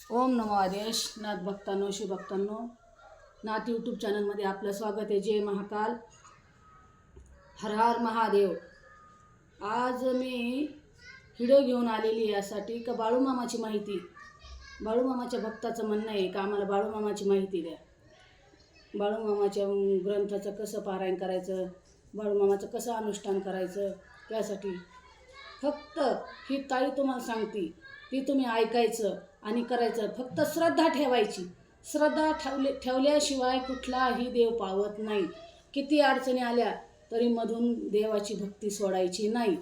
ओम नमो आदेश नाथ भक्तांनो शिवभक्तांनो नाथ यूट्यूब चॅनलमध्ये आपलं स्वागत आहे। जय महाकाल, हर हर महादेव। आज मी व्हिडिओ घेऊन आलेली आहे यासाठी का बाळूमामाची माहिती, बाळूमामाच्या भक्ताचं म्हणणं आहे का आम्हाला बाळूमामाची माहिती द्या, बाळूमामाच्या ग्रंथाचं कसं पारायण करायचं, बाळूमामाचं कसं अनुष्ठान करायचं। त्यासाठी फक्त ही ताई तुम्हाला सांगती, ती तुम्ही ऐकायचं आणि करायचं। फक्त श्रद्धा ठेवायची, श्रद्धा ठेवल्याशिवाय कुठलाही देव पावत नाही। किती अडचणी आल्या तरी मधून देवाची भक्ती सोडायची नाही।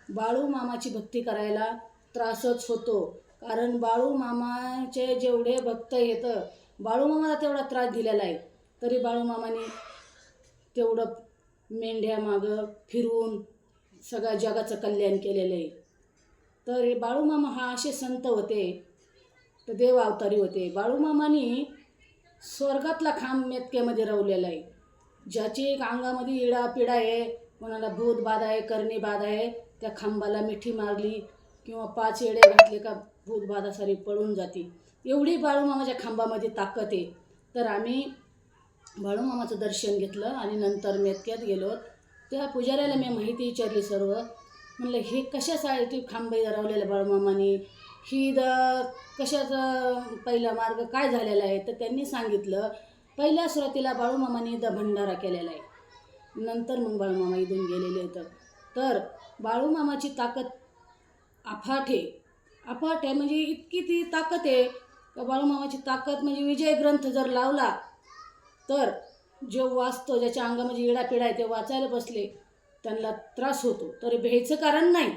बाळूमामाची भक्ती करायला त्रासच होतो, कारण बाळूमामाचे जेवढे भक्त येतं, बाळूमामाला तेवढा त्रास दिलेला आहे, तरी बाळूमामाने तेवढं मेंढ्या मागं फिरून सगळ्या जगाचं कल्याण केलेलं आहे। तर हे बाळूमामा हा असे संत होते, तर देव अवतारी होते। बाळूमामानी स्वर्गातला खांब मेतक्यामध्ये रवलेला आहे। ज्याची एक अंगामध्ये इडा पिडा आहे, कोणाला भूत बाधा आहे, करणी बाधा आहे, त्या खांबाला मिठी मारली किंवा 5 येडे घातले का भूत बाधा सारी पळून जाते। एवढी बाळूमामाच्या खांबामध्ये ताकद आहे। तर आम्ही बाळूमामाचं दर्शन घेतलं आणि नंतर मेतक्यात गेलो। त्या पुजाऱ्याला मी माहिती विचारली सर्व, म्हणलं हे कशासाठी खांब रवलेलं बाळूमामाने, ही कशाचा पहिला मार्ग काय झालेला आहे। तर त्यांनी सांगितलं, पहिल्या सुरुवातीला बाळूमामाने भंडारा केलेला आहे, नंतर मग बाळूमामा इथून गेलेले होतं। तर बाळूमामाची ताकद अफाट आहे, अफाट आहे म्हणजे इतकी ती ताकद आहे का बाळूमामाची ताकद म्हणजे विजय ग्रंथ जर लावला तर जो वाचतो, ज्याच्या अंगामध्ये इडापिडा आहे, ते वाचायला बसले त्यांना त्रास होतो, तर भ्यायचं कारण नाही।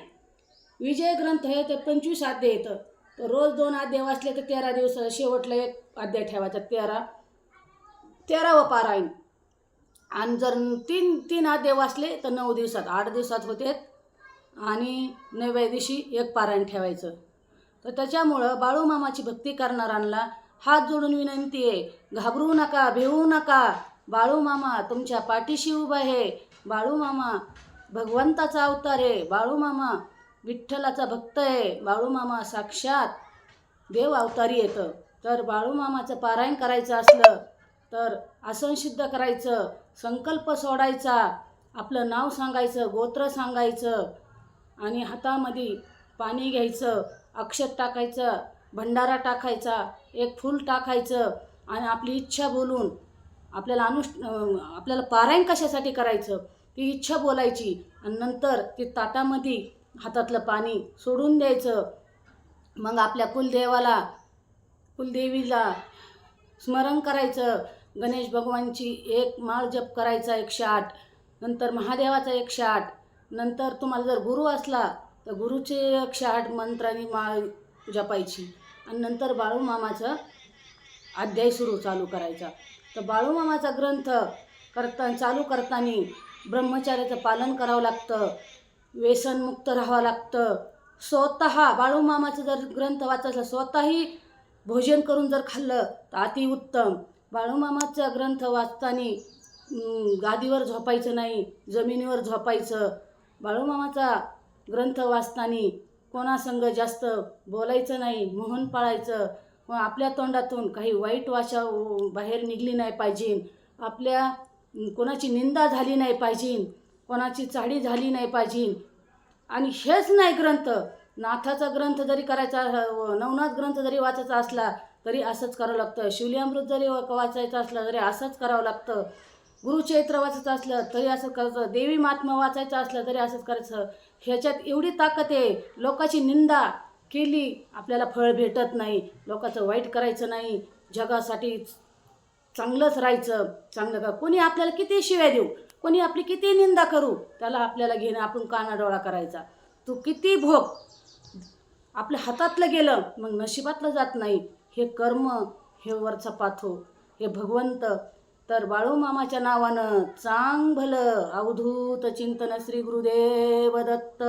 विजय ग्रंथ हे तर 25 अध्याय येतं, तर रोज 2 अध्याय वाचले तर 13 दिवस, शेवटला 1 अध्याय ठेवायचा, 13वं पारायण। आणि जर 3 अध्याय वाचले तर 9 दिवसात, 8 दिवसात होते, आणि 9व्या दिवशी 1 पारायण ठेवायचं। तर त्याच्यामुळं बाळूमामाची भक्ती करणाऱ्यांना हात जोडून विनंती आहे, घाबरू नका, भिवू नका। बाळूमामा तुमच्या पाठीशी उभा आहे। बाळूमामा भगवंताचा अवतार आहे, बाळूमामा विठ्ठलाचा भक्त आहे, बाळूमामा साक्षात देव अवतारी येतं। तर बाळूमामाचं पारायण करायचं असलं तर आसन सिद्ध करायचं, संकल्प सोडायचा, आपलं नाव सांगायचं, गोत्र सांगायचं, आणि हातामध्ये पाणी घ्यायचं, अक्षत टाकायचं, भंडारा टाकायचा, 1 फूल टाकायचं, आणि आपली इच्छा बोलून आपल्याला पारायण कशासाठी करायचं ती इच्छा बोलायची, आणि नंतर ती ताटामध्ये हातातलं पाणी सोडून द्यायचं। मग आपल्या कुलदेवीला स्मरण करायचं, गणेश भगवानची 1 माळ जप करायचा 108, नंतर महादेवाचा 108, नंतर तुम्हाला जर गुरु असला तर गुरुचे 108 मंत्रांनी माळ जपायची, आणि नंतर बाळूमामाचं अध्याय चालू करायचा। तर बाळूमामाचा ग्रंथ चालू करताना ब्रह्मचार्याचं पालन करावं लागतं, व्यसनमुक्त राहावं लागतं। स्वतः बाळूमामाचं जर ग्रंथ वाचायचं, स्वतःही भोजन करून जर खाल्लं तर अतिउत्तम। बाळूमामाचा ग्रंथ वाचताना गादीवर झोपायचं नाही, जमिनीवर झोपायचं। बाळूमामाचा ग्रंथ वाचताना कोणासंग जास्त बोलायचं नाही, मौन पाळायचं, व आपल्या तोंडातून काही वाईट वाचा बाहेर निघली नाही पाहिजे, आपल्या कोणाची निंदा झाली नाही पाहिजे, कोणाची चाडी झाली नाही पाहिजे। आणि हेच नाही ग्रंथ, नाथाचा ग्रंथ जरी करायचा, नवनाथ ग्रंथ जरी वाचायचा असला तरी असंच करावं लागतं, शिवलीअमृत जरी वाचायचं असलं तरी असंच करावं लागतं, गुरुचरित्र वाचायचं असलं तरी असंच करायचं, देवी महात्म्य वाचायचं असलं तरी असंच करायचं। ह्याच्यात एवढी ताकद आहे, लोकांची निंदा केली आपल्याला फळ भेटत नाही, लोकांचं वाईट करायचं नाही, जगासाठी चांगलंच राहायचं। चांगलं का कोणी आपल्याला किती शिव्या देऊ, कोणी आपली किती निंदा करू, त्याला आपल्याला घेणं, आपण कानाडोळा करायचा। तू किती भोग, आपल्या हातातलं गेलं मग नशिबातलं जात नाही, हे कर्म, हे वरचा पाथो, हे भगवंत। तर बाळूमामाच्या नावानं चांग भलं, अवधूत चिंतन श्री गुरुदेव दत्त।